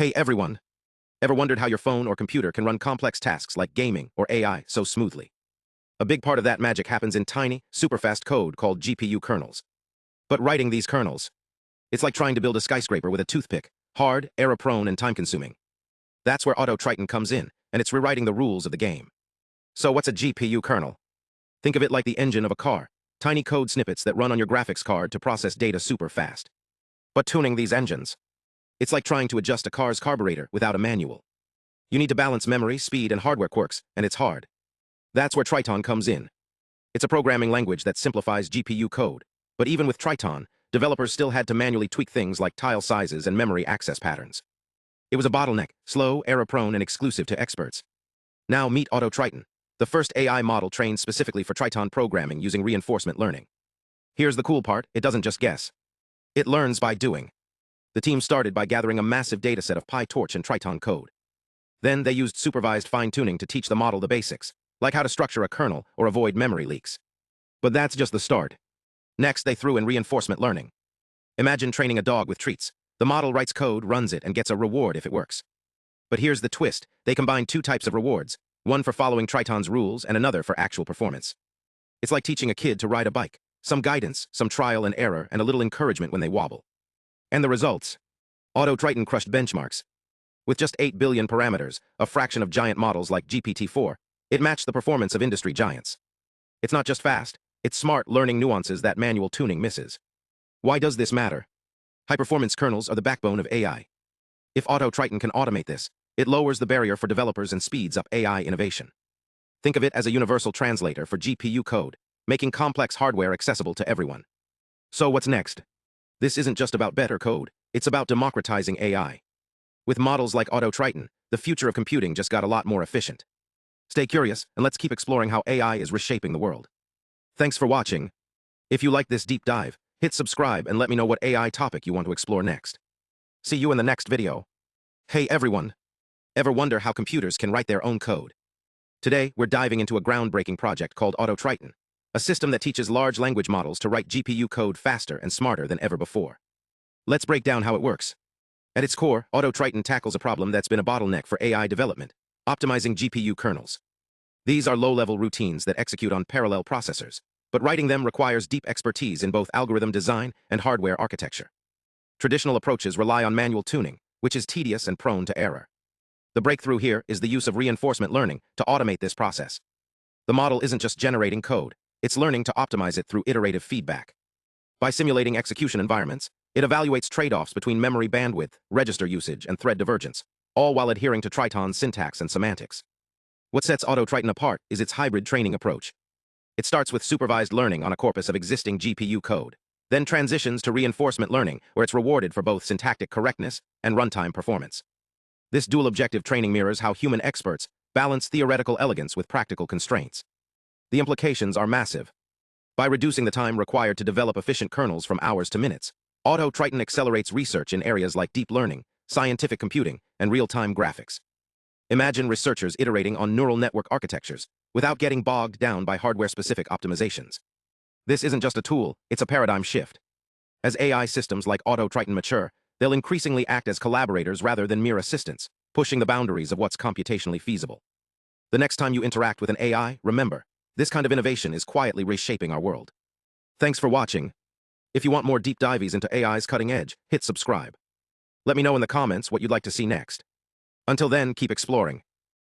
Hey everyone! Ever wondered how your phone or computer can run complex tasks like gaming or AI so smoothly? A big part of that magic happens in tiny, super-fast code called GPU kernels. But writing these kernels, it's like trying to build a skyscraper with a toothpick, hard, error-prone, and time-consuming. That's where Autotriton comes in, and it's rewriting the rules of the game. So what's a GPU kernel? Think of it like the engine of a car, tiny code snippets that run on your graphics card to process data super fast. But tuning these engines, it's like trying to adjust a car's carburetor without a manual. You need to balance memory, speed, and hardware quirks, and it's hard. That's where Triton comes in. It's a programming language that simplifies GPU code, but even with Triton, developers still had to manually tweak things like tile sizes and memory access patterns. It was a bottleneck, slow, error-prone, and exclusive to experts. Now meet Autotriton, the first AI model trained specifically for Triton programming using reinforcement learning. Here's the cool part, it doesn't just guess. It learns by doing. The team started by gathering a massive dataset of PyTorch and Triton code. Then they used supervised fine-tuning to teach the model the basics, like how to structure a kernel or avoid memory leaks. But that's just the start. Next, they threw in reinforcement learning. Imagine training a dog with treats. The model writes code, runs it, and gets a reward if it works. But here's the twist. They combine two types of rewards, one for following Triton's rules and another for actual performance. It's like teaching a kid to ride a bike. Some guidance, some trial and error, and a little encouragement when they wobble. And the results? Autotriton crushed benchmarks. With just 8 billion parameters, a fraction of giant models like GPT-4, it matched the performance of industry giants. It's not just fast, it's smart, learning nuances that manual tuning misses. Why does this matter? High-performance kernels are the backbone of AI. If Autotriton can automate this, it lowers the barrier for developers and speeds up AI innovation. Think of it as a universal translator for GPU code, making complex hardware accessible to everyone. So what's next? This isn't just about better code, it's about democratizing AI. With models like Autotriton, the future of computing just got a lot more efficient. Stay curious, and let's keep exploring how AI is reshaping the world. Thanks for watching. If you like this deep dive, hit subscribe and let me know what AI topic you want to explore next. See you in the next video. Hey everyone! Ever wonder how computers can write their own code? Today, we're diving into a groundbreaking project called Autotriton, a system that teaches large language models to write GPU code faster and smarter than ever before. Let's break down how it works. At its core, Autotriton tackles a problem that's been a bottleneck for AI development, optimizing GPU kernels. These are low-level routines that execute on parallel processors, but writing them requires deep expertise in both algorithm design and hardware architecture. Traditional approaches rely on manual tuning, which is tedious and prone to error. The breakthrough here is the use of reinforcement learning to automate this process. The model isn't just generating code, it's learning to optimize it through iterative feedback. By simulating execution environments, it evaluates trade-offs between memory bandwidth, register usage, and thread divergence, all while adhering to Triton's syntax and semantics. What sets Autotriton apart is its hybrid training approach. It starts with supervised learning on a corpus of existing GPU code, then transitions to reinforcement learning, where it's rewarded for both syntactic correctness and runtime performance. This dual-objective training mirrors how human experts balance theoretical elegance with practical constraints. The implications are massive. By reducing the time required to develop efficient kernels from hours to minutes, Autotriton accelerates research in areas like deep learning, scientific computing, and real-time graphics. Imagine researchers iterating on neural network architectures without getting bogged down by hardware-specific optimizations. This isn't just a tool, it's a paradigm shift. As AI systems like Autotriton mature, they'll increasingly act as collaborators rather than mere assistants, pushing the boundaries of what's computationally feasible. The next time you interact with an AI, remember, this kind of innovation is quietly reshaping our world. Thanks for watching. If you want more deep dives into AI's cutting edge, hit subscribe. Let me know in the comments what you'd like to see next. Until then, keep exploring.